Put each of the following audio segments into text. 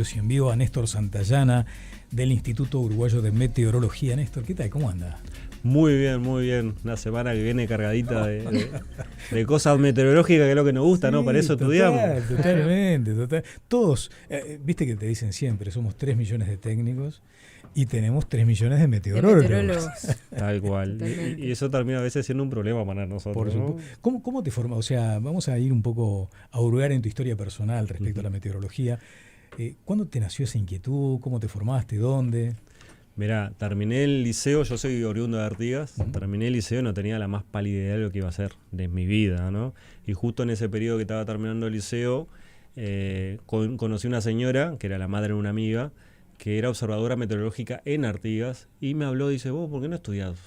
Y en vivo a Néstor Santayana del Instituto Uruguayo de Meteorología. Néstor, ¿qué tal? ¿Cómo anda? Muy bien, muy bien. Una semana que viene cargadita de cosas meteorológicas, que es lo que nos gusta, sí, ¿no? Para eso estudiamos. Totalmente. Todos, viste que te dicen siempre, somos 3 millones de técnicos y tenemos 3 millones de meteorólogos. Tal cual. Y eso termina a veces siendo un problema para nosotros. Por supuesto. ¿no? ¿Cómo te formas? O sea, vamos a ir un poco a hurgar en tu historia personal respecto a la meteorología. ¿Cuándo te nació esa inquietud? ¿Cómo te formaste? ¿Dónde? Mirá, terminé el liceo, yo soy oriundo de Artigas, terminé el liceo y no tenía la más pálida idea de lo que iba a hacer de mi vida, ¿no? Y justo en ese periodo que estaba terminando el liceo, conocí una señora, que era la madre de una amiga, que era observadora meteorológica en Artigas, y me habló, dice, vos, ¿por qué no estudiás?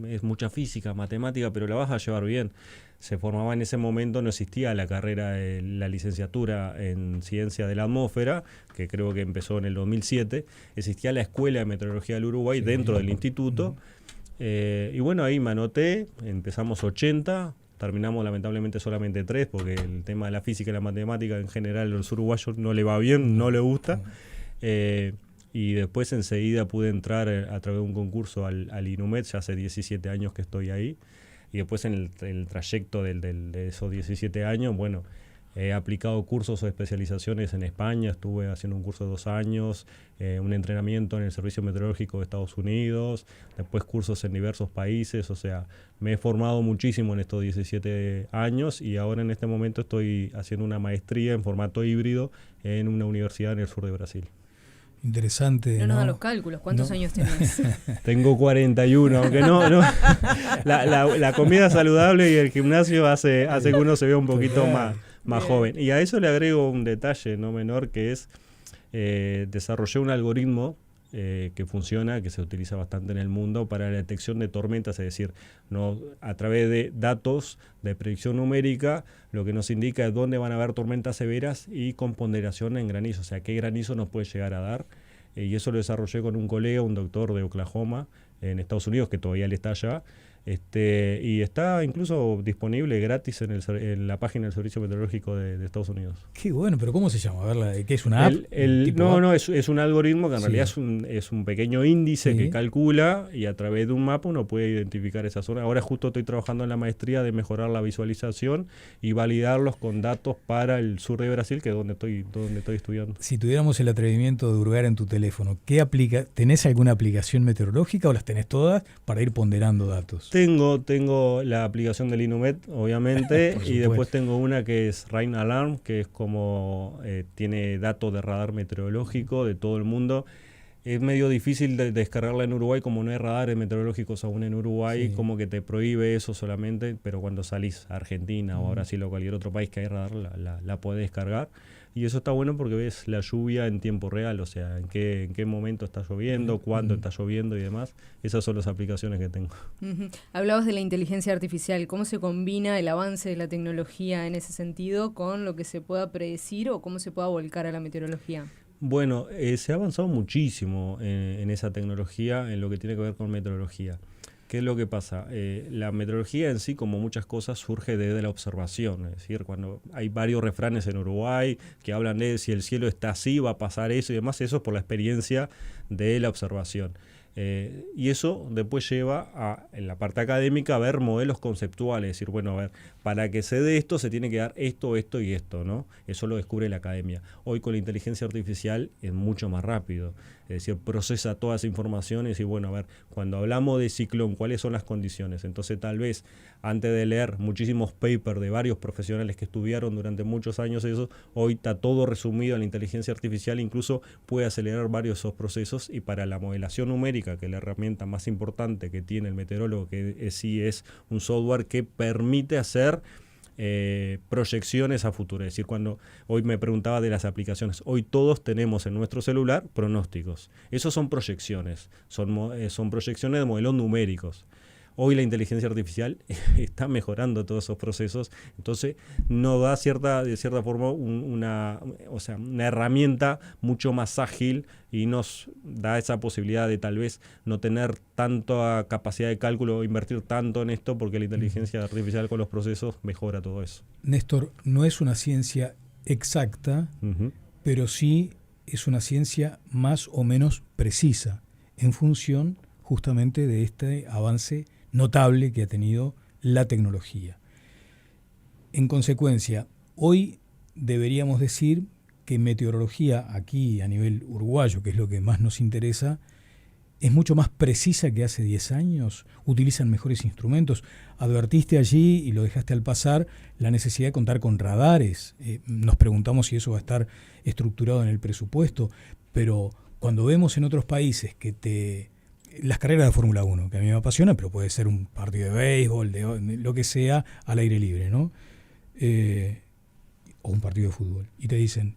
Es mucha física, matemática, pero la vas a llevar bien. Se formaba en ese momento, no existía la carrera, la licenciatura en Ciencia de la Atmósfera, que creo que empezó en el 2007, existía la Escuela de Meteorología del Uruguay dentro del instituto, y bueno, ahí me anoté, empezamos 80, terminamos lamentablemente solamente 3, porque el tema de la física y la matemática en general a los uruguayos no le va bien, no le gusta. Y después enseguida pude entrar a través de un concurso al INUMED, ya hace 17 años que estoy ahí, y después en el trayecto de esos 17 años, bueno, he aplicado cursos o especializaciones en España, estuve haciendo un curso de 2 años, un entrenamiento en el Servicio Meteorológico de Estados Unidos, después cursos en diversos países, o sea, me he formado muchísimo en estos 17 años y ahora en este momento estoy haciendo una maestría en formato híbrido en una universidad en el sur de Brasil. Interesante. No nos da los cálculos. ¿Cuántos años tenés? Tengo 41, aunque no. La comida saludable y el gimnasio hace que uno se vea un poquito más joven. Y a eso le agrego un detalle no menor, que es desarrollé un algoritmo que funciona, que se utiliza bastante en el mundo para la detección de tormentas, es decir, a través de datos de predicción numérica, lo que nos indica es dónde van a haber tormentas severas y con ponderación en granizo, o sea, qué granizo nos puede llegar a dar. Y eso lo desarrollé con un colega, un doctor de Oklahoma, en Estados Unidos, que todavía él está allá. Y está incluso disponible gratis en la página del Servicio Meteorológico de Estados Unidos. Qué bueno, pero ¿cómo se llama? A ver, ¿qué es una app? No, es un algoritmo que en realidad es un pequeño índice que calcula, y a través de un mapa uno puede identificar esa zona. Ahora justo estoy trabajando en la maestría de mejorar la visualización y validarlos con datos para el sur de Brasil, que es donde estoy estudiando. Si tuviéramos el atrevimiento de hurgar en tu teléfono, ¿tenés alguna aplicación meteorológica o las tenés todas para ir ponderando datos? Tengo la aplicación del INUMED, obviamente, y después tengo una que es Rain Alarm, que es como tiene datos de radar meteorológico de todo el mundo. Es medio difícil de descargarla en Uruguay, como no hay radares meteorológicos aún en Uruguay, como que te prohíbe eso solamente, pero cuando salís a Argentina o a Brasil o cualquier otro país que hay radar, la podés descargar. Y eso está bueno porque ves la lluvia en tiempo real, o sea, en qué momento está lloviendo, cuándo está lloviendo y demás. Esas son las aplicaciones que tengo. Hablabas de la inteligencia artificial. ¿Cómo se combina el avance de la tecnología en ese sentido con lo que se pueda predecir o cómo se pueda volcar a la meteorología? Bueno, se ha avanzado muchísimo en esa tecnología, en lo que tiene que ver con meteorología. ¿Qué es lo que pasa? La meteorología en sí, como muchas cosas, surge desde la observación. Es decir, cuando hay varios refranes en Uruguay que hablan de si el cielo está así, va a pasar eso y demás, eso es por la experiencia de la observación. Y eso después lleva en la parte académica a ver modelos conceptuales, es decir, bueno, a ver, para que se dé esto se tiene que dar esto, esto y esto, ¿no? Eso lo descubre la academia. Hoy con la inteligencia artificial es mucho más rápido, es decir, procesa toda esa información y decir, bueno, a ver, cuando hablamos de ciclón, ¿cuáles son las condiciones? Entonces tal vez antes de leer muchísimos papers de varios profesionales que estudiaron durante muchos años eso, hoy está todo resumido en la inteligencia artificial, incluso puede acelerar varios de esos procesos, y para la modelación numérica, que es la herramienta más importante que tiene el meteorólogo, que sí es un software que permite hacer proyecciones a futuro. Es decir, cuando hoy me preguntaba de las aplicaciones, hoy todos tenemos en nuestro celular pronósticos. Esos son proyecciones, son proyecciones de modelos numéricos. Hoy la inteligencia artificial está mejorando todos esos procesos, entonces nos da de cierta forma una herramienta mucho más ágil y nos da esa posibilidad de tal vez no tener tanta capacidad de cálculo o invertir tanto en esto, porque la inteligencia artificial con los procesos mejora todo eso. Néstor, no es una ciencia exacta, pero sí es una ciencia más o menos precisa en función justamente de este avance notable que ha tenido la tecnología. En consecuencia, hoy deberíamos decir que meteorología aquí a nivel uruguayo, que es lo que más nos interesa, es mucho más precisa que hace 10 años, utilizan mejores instrumentos. Advertiste allí, y lo dejaste al pasar, la necesidad de contar con radares. Nos preguntamos si eso va a estar estructurado en el presupuesto, pero cuando vemos en otros países que las carreras de Fórmula 1, que a mí me apasiona, pero puede ser un partido de béisbol, de lo que sea, al aire libre, ¿no? O un partido de fútbol. Y te dicen,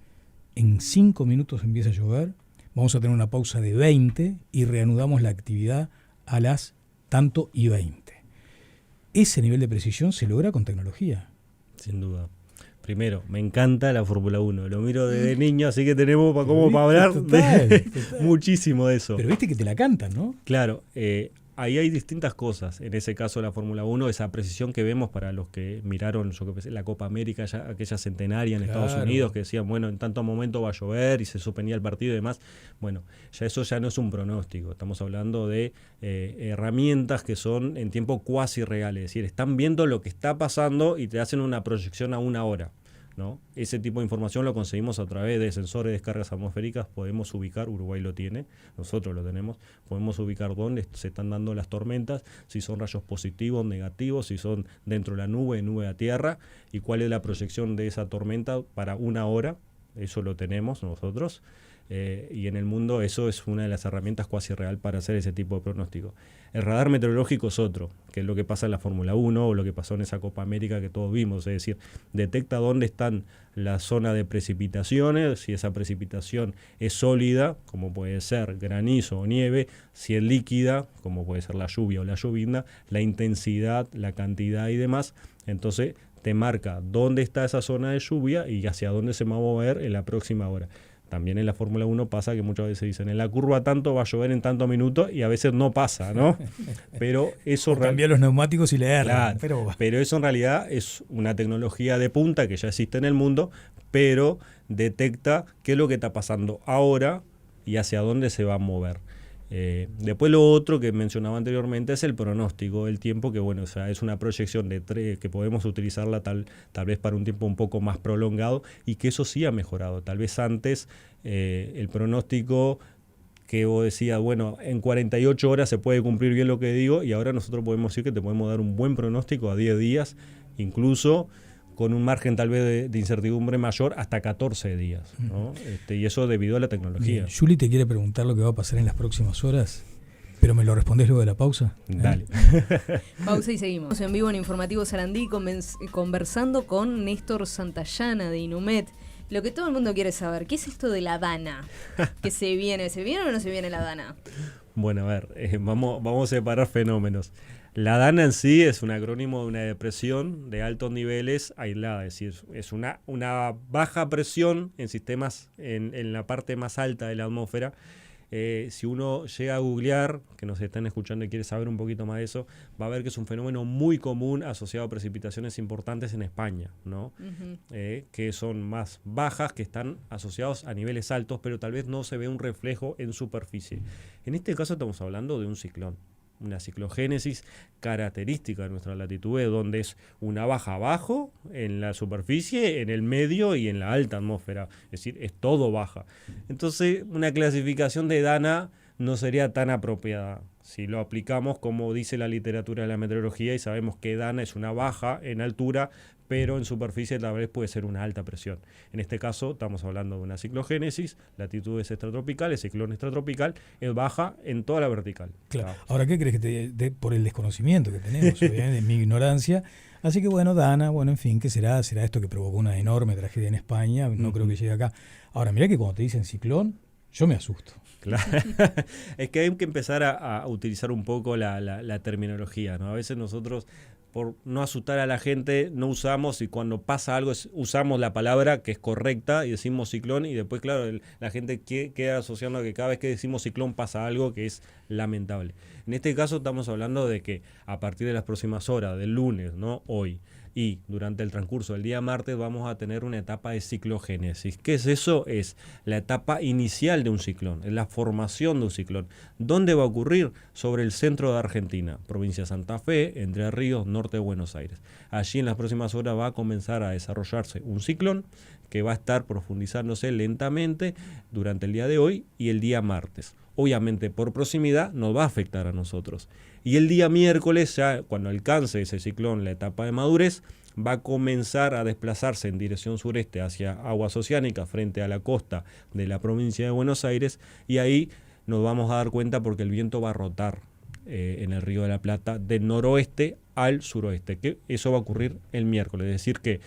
en 5 minutos empieza a llover, vamos a tener una pausa de 20 y reanudamos la actividad a las tanto y 20. Ese nivel de precisión se logra con tecnología. Sin duda. Primero, me encanta la Fórmula 1. Lo miro desde niño, así que tenemos para hablar total. Muchísimo de eso. Pero viste que te la cantan, ¿no? Claro, ahí hay distintas cosas. En ese caso la Fórmula 1, esa precisión que vemos para los que miraron la Copa América, aquella centenaria en Estados Unidos, que decían, bueno, en tanto momento va a llover y se suspendía el partido y demás. Bueno, eso ya no es un pronóstico. Estamos hablando de herramientas que son en tiempo cuasi real. Es decir, están viendo lo que está pasando y te hacen una proyección a una hora, ¿no? Ese tipo de información lo conseguimos a través de sensores de descargas atmosféricas. Podemos ubicar, Uruguay lo tiene, nosotros lo tenemos, podemos ubicar dónde se están dando las tormentas, si son rayos positivos, negativos, si son dentro de la nube a tierra, y cuál es la proyección de esa tormenta para una hora. Eso lo tenemos nosotros. Y en el mundo eso es una de las herramientas cuasi real para hacer ese tipo de pronóstico. El radar meteorológico es otro, que es lo que pasa en la Fórmula 1 o lo que pasó en esa Copa América que todos vimos, es decir, detecta dónde están la zona de precipitaciones, si esa precipitación es sólida, como puede ser granizo o nieve, si es líquida, como puede ser la lluvia o la llovizna, la intensidad, la cantidad y demás. Entonces te marca dónde está esa zona de lluvia y hacia dónde se va a mover en la próxima hora. También en la Fórmula 1 pasa que muchas veces dicen, en la curva tanto va a llover en tantos minutos, y a veces no pasa, ¿no? Pero eso cambiar los neumáticos y leer. Claro, pero eso en realidad es una tecnología de punta que ya existe en el mundo, pero detecta qué es lo que está pasando ahora y hacia dónde se va a mover. Después lo otro que mencionaba anteriormente es el pronóstico del tiempo, que bueno, o sea, es una proyección de que podemos utilizarla tal vez para un tiempo un poco más prolongado, y que eso sí ha mejorado. Tal vez antes el pronóstico que vos decías, bueno, en 48 horas se puede cumplir bien lo que digo, y ahora nosotros podemos decir que te podemos dar un buen pronóstico a 10 días, incluso con un margen tal vez de incertidumbre mayor hasta 14 días, ¿no? Y eso debido a la tecnología. Bien, Juli te quiere preguntar lo que va a pasar en las próximas horas, pero ¿me lo respondés luego de la pausa? Dale. Pausa y seguimos. En vivo en Informativo Sarandí conversando con Néstor Santayana de Inumet. Lo que todo el mundo quiere saber, ¿qué es esto de la dana? ¿Que se viene o no se viene la dana? Bueno, a ver, vamos a separar fenómenos. La DANA en sí es un acrónimo de una depresión de altos niveles aislada, es decir, es una baja presión en sistemas en la parte más alta de la atmósfera. Si uno llega a googlear, que nos están escuchando y quiere saber un poquito más de eso, va a ver que es un fenómeno muy común asociado a precipitaciones importantes en España, ¿no? Que son más bajas, que están asociados a niveles altos, pero tal vez no se ve un reflejo en superficie. En este caso estamos hablando de un ciclón. Una ciclogénesis característica de nuestra latitudes, donde es una baja abajo en la superficie, en el medio y en la alta atmósfera, es decir, es todo baja. Entonces, una clasificación de DANA no sería tan apropiada si lo aplicamos como dice la literatura de la meteorología, y sabemos que DANA es una baja en altura, pero en superficie tal vez puede ser una alta presión. En este caso estamos hablando de una ciclogénesis, latitudes extratropicales, ciclón extratropical, es baja en toda la vertical. Claro. Ahora, ¿qué crees que te dé por el desconocimiento que tenemos, de mi ignorancia? Así que bueno, DANA, bueno, en fin, ¿qué será? Será esto que provocó una enorme tragedia en España, no creo que llegue acá. Ahora, mirá que cuando te dicen ciclón, yo me asusto. Claro. Es que hay que empezar a utilizar un poco la terminología, ¿no? A veces nosotros, por no asustar a la gente, no usamos, y cuando pasa algo usamos la palabra que es correcta y decimos ciclón, y después, claro, la gente queda asociando a que cada vez que decimos ciclón pasa algo que es lamentable. En este caso estamos hablando de que a partir de las próximas horas, del lunes, ¿no? Hoy, y durante el transcurso del día martes vamos a tener una etapa de ciclogénesis. ¿Qué es eso? Es la etapa inicial de un ciclón, es la formación de un ciclón. ¿Dónde va a ocurrir? Sobre el centro de Argentina, provincia de Santa Fe, Entre Ríos, norte de Buenos Aires. Allí en las próximas horas va a comenzar a desarrollarse un ciclón que va a estar profundizándose lentamente durante el día de hoy y el día martes. Obviamente por proximidad nos va a afectar a nosotros. Y el día miércoles, ya cuando alcance ese ciclón la etapa de madurez, va a comenzar a desplazarse en dirección sureste hacia aguas oceánicas frente a la costa de la provincia de Buenos Aires, y ahí nos vamos a dar cuenta porque el viento va a rotar en el Río de la Plata del noroeste al suroeste, que eso va a ocurrir el miércoles, es decir que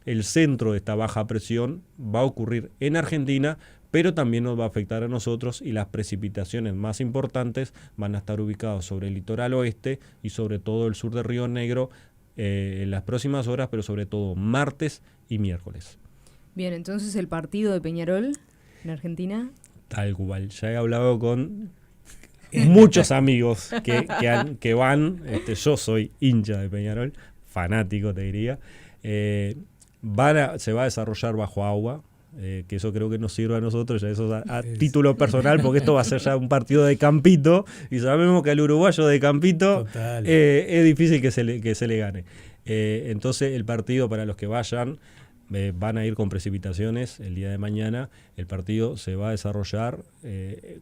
el centro de esta baja presión va a ocurrir en Argentina, pero también nos va a afectar a nosotros y las precipitaciones más importantes van a estar ubicadas sobre el litoral oeste y sobre todo el sur de Río Negro en las próximas horas, pero sobre todo martes y miércoles. Bien, entonces el partido de Peñarol en Argentina. Tal cual, ya he hablado con muchos amigos que van, yo soy hincha de Peñarol, fanático te diría, se va a desarrollar bajo agua. Que eso creo que nos sirve a nosotros, ya eso a título personal, porque esto va a ser ya un partido de campito y sabemos que al uruguayo de campito es difícil que se le gane. Entonces el partido, para los que vayan, van a ir con precipitaciones el día de mañana. El partido se va a desarrollar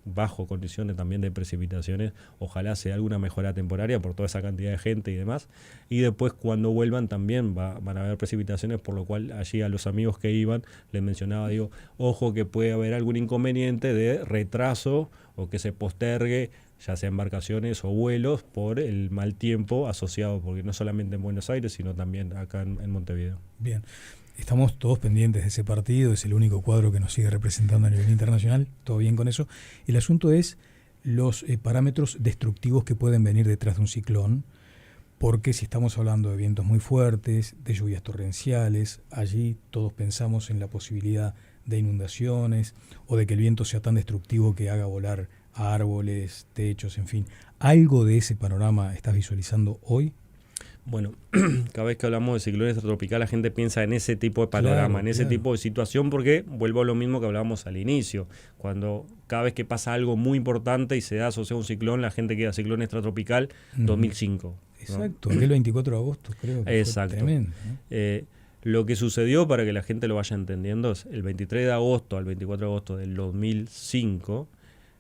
bajo condiciones también de precipitaciones. Ojalá sea alguna mejora temporaria por toda esa cantidad de gente y demás. Y después cuando vuelvan también van a haber precipitaciones, por lo cual allí a los amigos que iban les mencionaba, digo, ojo que puede haber algún inconveniente de retraso o que se postergue ya sea embarcaciones o vuelos por el mal tiempo asociado, porque no solamente en Buenos Aires, sino también acá en Montevideo. Bien. Estamos todos pendientes de ese partido, es el único cuadro que nos sigue representando a nivel internacional, todo bien con eso. El asunto es los parámetros destructivos que pueden venir detrás de un ciclón, porque si estamos hablando de vientos muy fuertes, de lluvias torrenciales, allí todos pensamos en la posibilidad de inundaciones o de que el viento sea tan destructivo que haga volar árboles, techos, en fin. ¿Algo de ese panorama estás visualizando hoy? Bueno, cada vez que hablamos de ciclón extratropical la gente piensa en ese tipo de panorama, en ese tipo de situación, porque vuelvo a lo mismo que hablábamos al inicio. Cuando cada vez que pasa algo muy importante y se da asociado a un ciclón, la gente queda ciclón extratropical 2005. Exacto, aquel 24 de agosto creo que exacto. Fue tremendo, ¿no? Lo que sucedió, para que la gente lo vaya entendiendo, es el 23 de agosto al 24 de agosto del 2005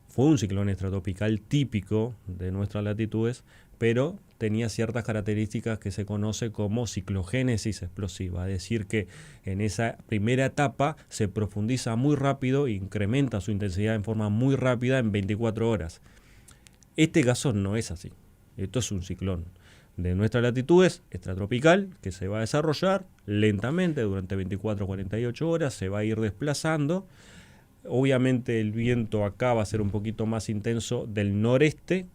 fue un ciclón extratropical típico de nuestras latitudes, pero tenía ciertas características que se conoce como ciclogénesis explosiva, es decir que en esa primera etapa se profundiza muy rápido e incrementa su intensidad en forma muy rápida en 24 horas. Este caso no es así, esto es un ciclón de nuestras latitudes extratropical que se va a desarrollar lentamente durante 24 o 48 horas, se va a ir desplazando. Obviamente el viento acá va a ser un poquito más intenso del noreste,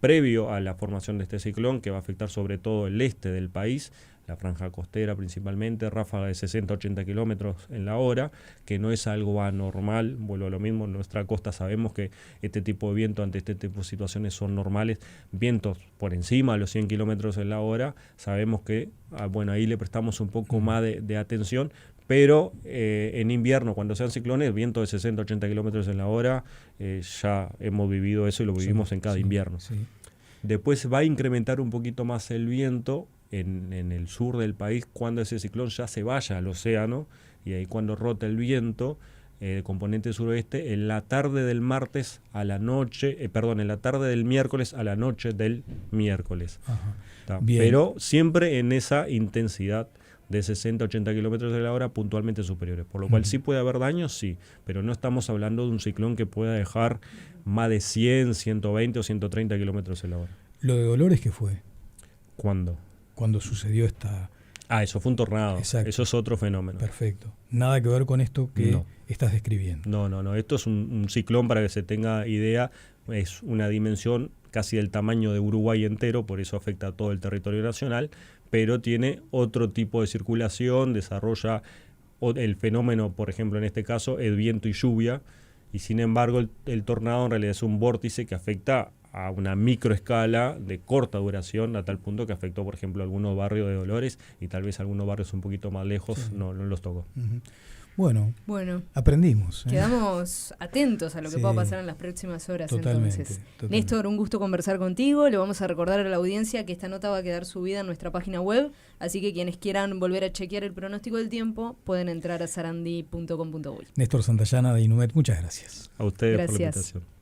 previo a la formación de este ciclón, que va a afectar sobre todo el este del país, la franja costera principalmente, ráfaga de 60-80 kilómetros en la hora, que no es algo anormal. Vuelvo a lo mismo, en nuestra costa sabemos que este tipo de viento ante este tipo de situaciones son normales, vientos por encima de los 100 kilómetros en la hora, sabemos que ahí le prestamos un poco más de atención, pero en invierno, cuando sean ciclones, viento de 60-80 kilómetros en la hora, ya hemos vivido eso y lo vivimos en cada invierno. Sí. Después va a incrementar un poquito más el viento en el sur del país cuando ese ciclón ya se vaya al océano, y ahí cuando rota el viento, el componente suroeste, en la tarde del martes a la noche, en la tarde del miércoles a la noche del miércoles. Pero siempre en esa intensidad de 60-80 kilómetros de la hora puntualmente superiores, por lo cual sí puede haber daños, sí, pero no estamos hablando de un ciclón que pueda dejar más de 100, 120 o 130 kilómetros en la hora. ¿Lo de Dolores qué fue? ¿Cuándo? Cuando sucedió esta... eso fue un tornado. Exacto. Eso es otro fenómeno. Perfecto. Nada que ver con esto que estás describiendo. No. Esto es un ciclón, para que se tenga idea, es una dimensión casi del tamaño de Uruguay entero, por eso afecta a todo el territorio nacional, pero tiene otro tipo de circulación, desarrolla el fenómeno, por ejemplo, en este caso, el viento y lluvia, y sin embargo el tornado en realidad es un vórtice que afecta a una microescala de corta duración, a tal punto que afectó, por ejemplo, algunos barrios de Dolores y tal vez algunos barrios un poquito más lejos no los tocó. Bueno, Bueno, aprendimos. quedamos atentos a lo que Sí, pueda pasar en las próximas horas. totalmente, Entonces, totalmente. Néstor, un gusto conversar contigo. Le vamos a recordar a la audiencia que esta nota va a quedar subida en nuestra página web, así que quienes quieran volver a chequear el pronóstico del tiempo pueden entrar a sarandí.com.uy. Néstor Santayana de Inumet, muchas gracias. A ustedes por la Gracias. invitación.